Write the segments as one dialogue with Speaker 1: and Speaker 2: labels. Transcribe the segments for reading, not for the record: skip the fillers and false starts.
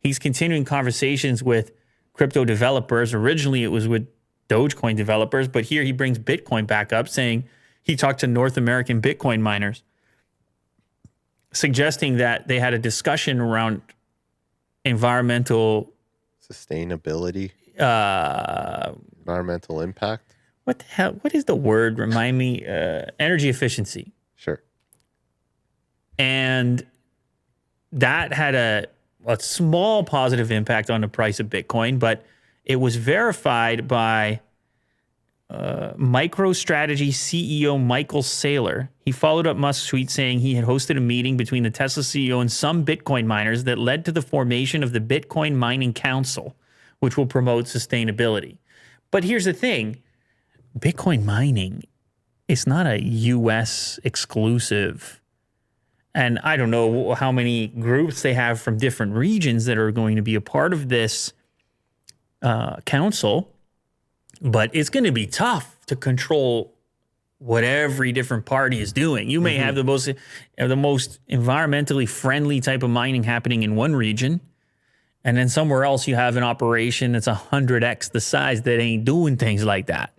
Speaker 1: he's continuing conversations with crypto developers. Originally, it was with Dogecoin developers, but here he brings Bitcoin back up, saying he talked to North American Bitcoin miners, suggesting that they had a discussion around environmental
Speaker 2: sustainability, environmental impact.
Speaker 1: What the hell? What is the word? Remind me. Energy efficiency.
Speaker 2: Sure.
Speaker 1: And that had a small positive impact on the price of Bitcoin, but it was verified by MicroStrategy CEO Michael Saylor. He followed up Musk's tweet saying he had hosted a meeting between the Tesla CEO and some Bitcoin miners that led to the formation of the Bitcoin Mining Council, which will promote sustainability. But here's the thing. Bitcoin mining is not a U.S. exclusive. And I don't know how many groups they have from different regions that are going to be a part of this council. But it's going to be tough to control what every different party is doing. You may have the most environmentally friendly type of mining happening in one region, and then somewhere else you have an operation that's 100x the size that ain't doing things like that.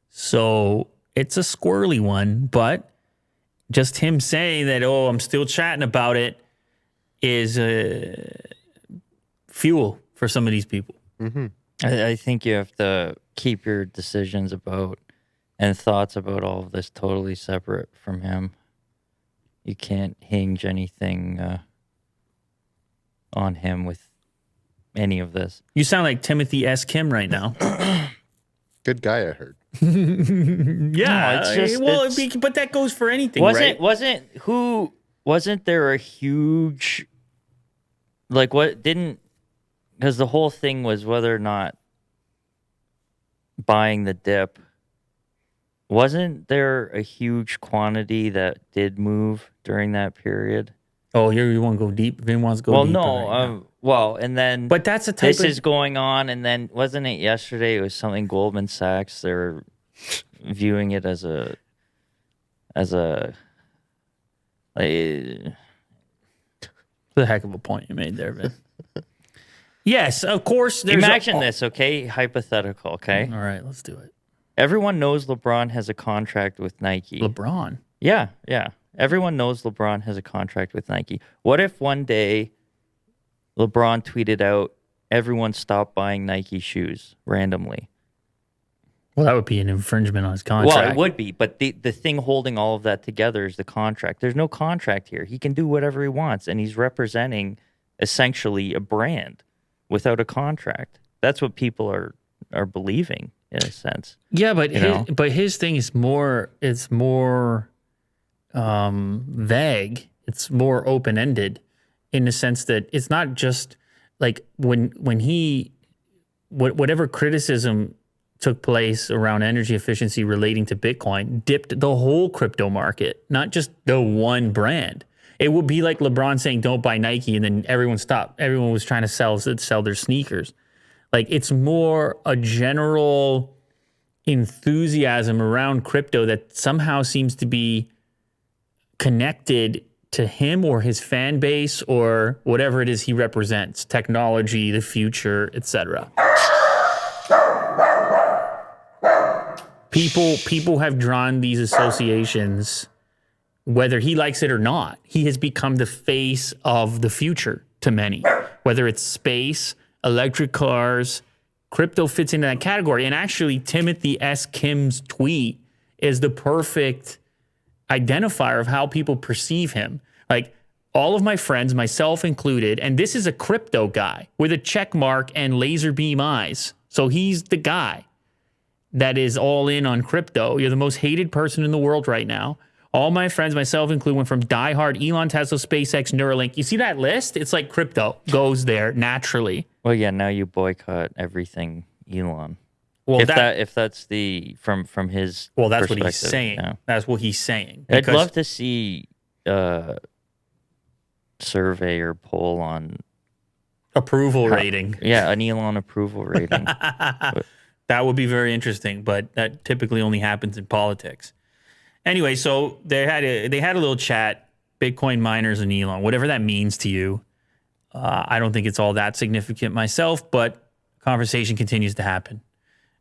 Speaker 1: So it's a squirrely one, but just him saying that, oh, I'm still chatting about it is fuel for some of these people.
Speaker 3: I think you have to keep your decisions about and thoughts about all of this totally separate from him. You can't hinge anything on him with any of this.
Speaker 1: You sound like Timothy S. Kim right now.
Speaker 2: Good guy, I heard.
Speaker 1: Yeah,
Speaker 3: No, it's just,
Speaker 1: but that goes for anything, right?
Speaker 3: Wasn't there a huge, because the whole thing was whether or not buying the dip, wasn't there a huge quantity that did move during that period?
Speaker 1: Oh, here you want to go deep? Vin wants to go deeper.
Speaker 3: And then
Speaker 1: but that's a type
Speaker 3: this is going on, and then wasn't it yesterday? It was something Goldman Sachs. They're viewing it as a
Speaker 1: the heck of a point you made there, Vin. Yes, of course.
Speaker 3: Imagine this, okay? Hypothetical, okay?
Speaker 1: All right, let's do it.
Speaker 3: Everyone knows LeBron has a contract with Nike.
Speaker 1: LeBron?
Speaker 3: Yeah. Everyone knows LeBron has a contract with Nike. What if one day LeBron tweeted out, everyone stop buying Nike shoes randomly?
Speaker 1: Well, that would be an infringement on his contract.
Speaker 3: Well, it would be, but the thing holding all of that together is the contract. There's no contract here. He can do whatever he wants, and he's representing essentially a brand without a contract. That's what people are believing in a sense.
Speaker 1: Yeah, but his thing is more vague. It's more open-ended in the sense that it's not just like when he whatever criticism took place around energy efficiency relating to Bitcoin dipped the whole crypto market, not just the one brand. It would be like LeBron saying, don't buy Nike, and then everyone stopped. Everyone was trying to sell their sneakers. Like, it's more a general enthusiasm around crypto that somehow seems to be connected to him or his fan base or whatever it is he represents, technology, the future, etc. People have drawn these associations, whether he likes it or not. He has become the face of the future to many, whether it's space, electric cars. Crypto fits into that category. And actually, Timothy S. Kim's tweet is the perfect identifier of how people perceive him. Like, all of my friends, myself included, and this is a crypto guy with a check mark and laser beam eyes. So he's the guy that is all in on crypto. You're the most hated person in the world right now. All my friends, myself included, went from diehard Elon, Tesla, SpaceX, Neuralink. You see that list? It's like crypto goes there naturally.
Speaker 3: Well, yeah, now you boycott everything Elon.
Speaker 1: Well,
Speaker 3: if that's the from his
Speaker 1: that's what he's saying.
Speaker 3: Yeah.
Speaker 1: That's what he's saying.
Speaker 3: I'd love to see a survey or poll on
Speaker 1: approval rating.
Speaker 3: Yeah, an Elon approval rating.
Speaker 1: That would be very interesting, but that typically only happens in politics. Anyway, so they had a little chat, Bitcoin miners and Elon, whatever that means to you. I don't think it's all that significant myself, but conversation continues to happen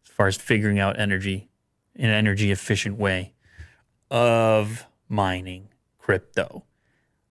Speaker 1: as far as figuring out energy in an energy efficient way of mining crypto.